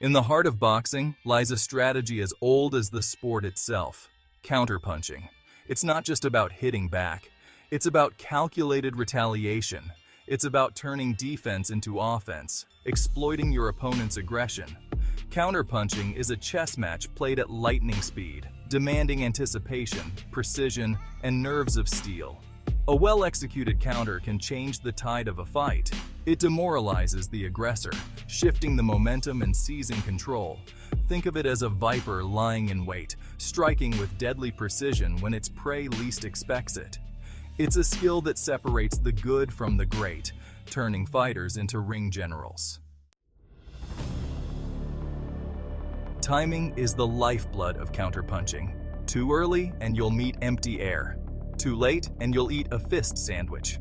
In the heart of boxing lies a strategy as old as the sport itself: counterpunching. It's not just about hitting back. It's about calculated retaliation. It's about turning defense into offense, exploiting your opponent's aggression. Counterpunching is a chess match played at lightning speed, demanding anticipation, precision, and nerves of steel. A well-executed counter can change the tide of a fight. It demoralizes the aggressor, shifting the momentum and seizing control. Think of it as a viper lying in wait, striking with deadly precision when its prey least expects it. It's a skill that separates the good from the great, turning fighters into ring generals. Timing is the lifeblood of counterpunching. Too early and you'll meet empty air. Too late and you'll eat a fist sandwich.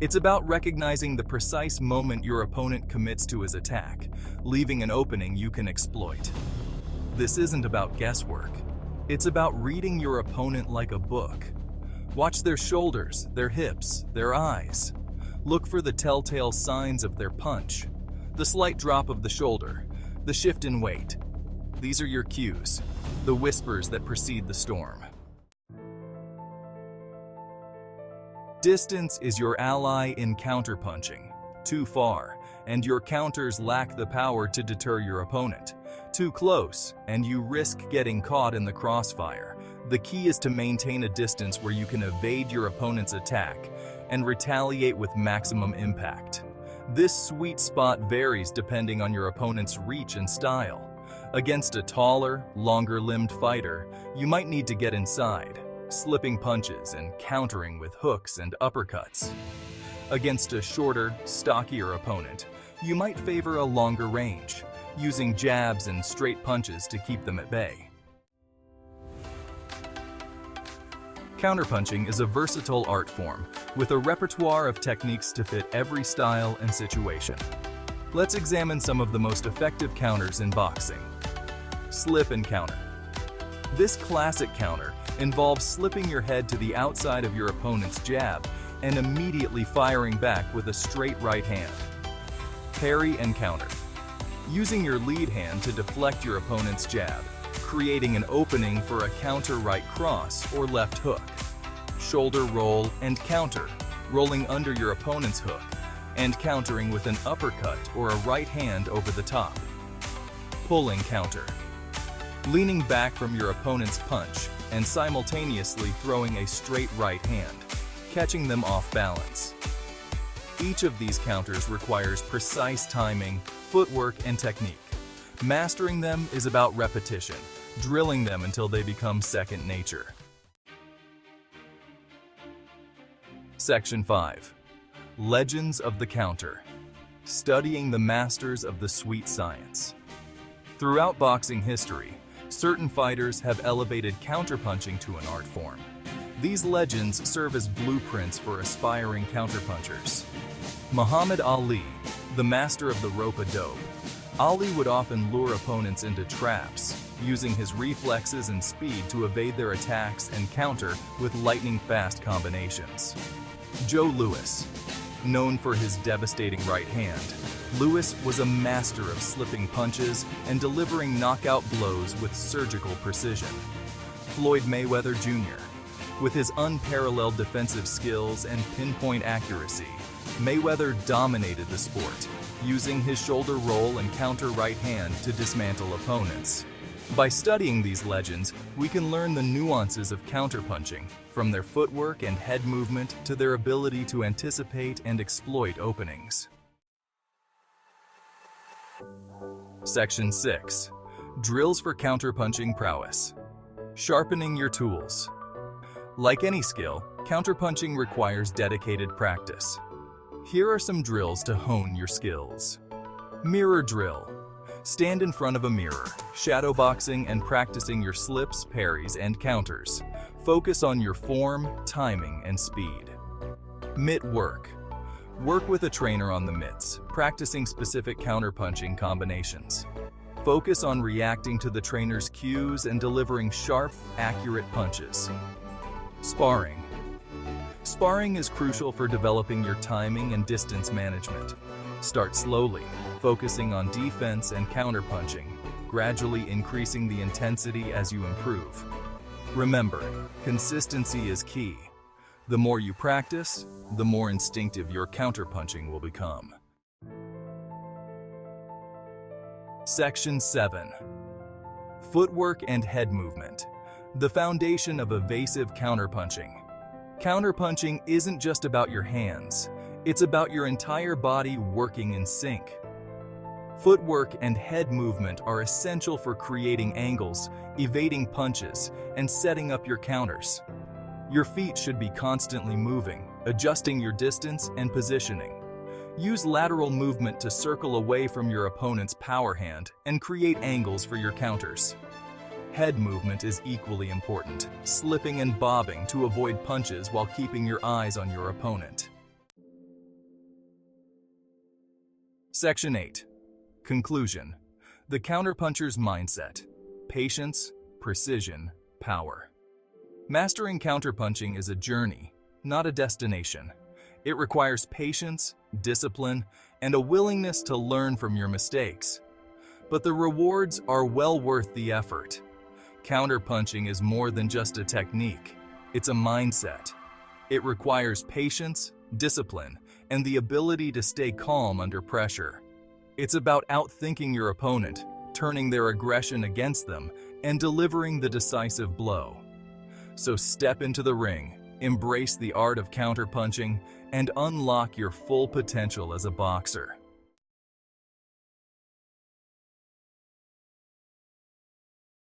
It's about recognizing the precise moment your opponent commits to his attack, leaving an opening you can exploit. This isn't about guesswork. It's about reading your opponent like a book. Watch their shoulders, their hips, their eyes. Look for the telltale signs of their punch. The slight drop of the shoulder, the shift in weight. These are your cues, the whispers that precede the storm. Distance is your ally in counterpunching. Too far, and your counters lack the power to deter your opponent. Too close, and you risk getting caught in the crossfire. The key is to maintain a distance where you can evade your opponent's attack and retaliate with maximum impact. This sweet spot varies depending on your opponent's reach and style. Against a taller, longer-limbed fighter, you might need to get inside, slipping punches and countering with hooks and uppercuts. Against a shorter, stockier opponent, you might favor a longer range, using jabs and straight punches to keep them at bay. Counterpunching is a versatile art form with a repertoire of techniques to fit every style and situation. Let's examine some of the most effective counters in boxing. Slip and counter. This classic counter involves slipping your head to the outside of your opponent's jab and immediately firing back with a straight right hand. Parry and counter. Using your lead hand to deflect your opponent's jab, creating an opening for a counter right cross or left hook. Shoulder roll and counter, rolling under your opponent's hook and countering with an uppercut or a right hand over the top. Pulling counter. Leaning back from your opponent's punch and simultaneously throwing a straight right hand, catching them off balance. Each of these counters requires precise timing, footwork, and technique. Mastering them is about repetition, drilling them until they become second nature. Section 5. Legends of the counter. Studying the masters of the sweet science. Throughout boxing history, certain fighters have elevated counterpunching to an art form. These legends serve as blueprints for aspiring counterpunchers. Muhammad Ali, the master of the rope-a-dope. Ali would often lure opponents into traps, using his reflexes and speed to evade their attacks and counter with lightning-fast combinations. Joe Louis. Known for his devastating right hand, Louis was a master of slipping punches and delivering knockout blows with surgical precision. Floyd Mayweather Jr. With his unparalleled defensive skills and pinpoint accuracy, Mayweather dominated the sport, using his shoulder roll and counter right hand to dismantle opponents. By studying these legends, we can learn the nuances of counterpunching, from their footwork and head movement to their ability to anticipate and exploit openings. Section 6. Drills for counterpunching prowess. Sharpening your tools. Like any skill, counterpunching requires dedicated practice. Here are some drills to hone your skills. Mirror drill. Stand in front of a mirror, shadowboxing and practicing your slips, parries, and counters. Focus on your form, timing, and speed. Mitt work. Work with a trainer on the mitts, practicing specific counterpunching combinations. Focus on reacting to the trainer's cues and delivering sharp, accurate punches. Sparring. Sparring is crucial for developing your timing and distance management. Start slowly, focusing on defense and counterpunching, gradually increasing the intensity as you improve. Remember, consistency is key. The more you practice, the more instinctive your counterpunching will become. Section 7. Footwork and head movement. The foundation of evasive counterpunching. Counterpunching isn't just about your hands. It's about your entire body working in sync. Footwork and head movement are essential for creating angles, evading punches, and setting up your counters. Your feet should be constantly moving, adjusting your distance and positioning. Use lateral movement to circle away from your opponent's power hand and create angles for your counters. Head movement is equally important, slipping and bobbing to avoid punches while keeping your eyes on your opponent. Section 8. Conclusion. The counterpuncher's mindset. Patience, precision, power. Mastering counterpunching is a journey, not a destination. It requires patience, discipline, and a willingness to learn from your mistakes. But the rewards are well worth the effort. Counterpunching is more than just a technique. It's a mindset. It requires patience, discipline, and the ability to stay calm under pressure. It's about outthinking your opponent, turning their aggression against them, and delivering the decisive blow. So step into the ring, embrace the art of counterpunching, and unlock your full potential as a boxer.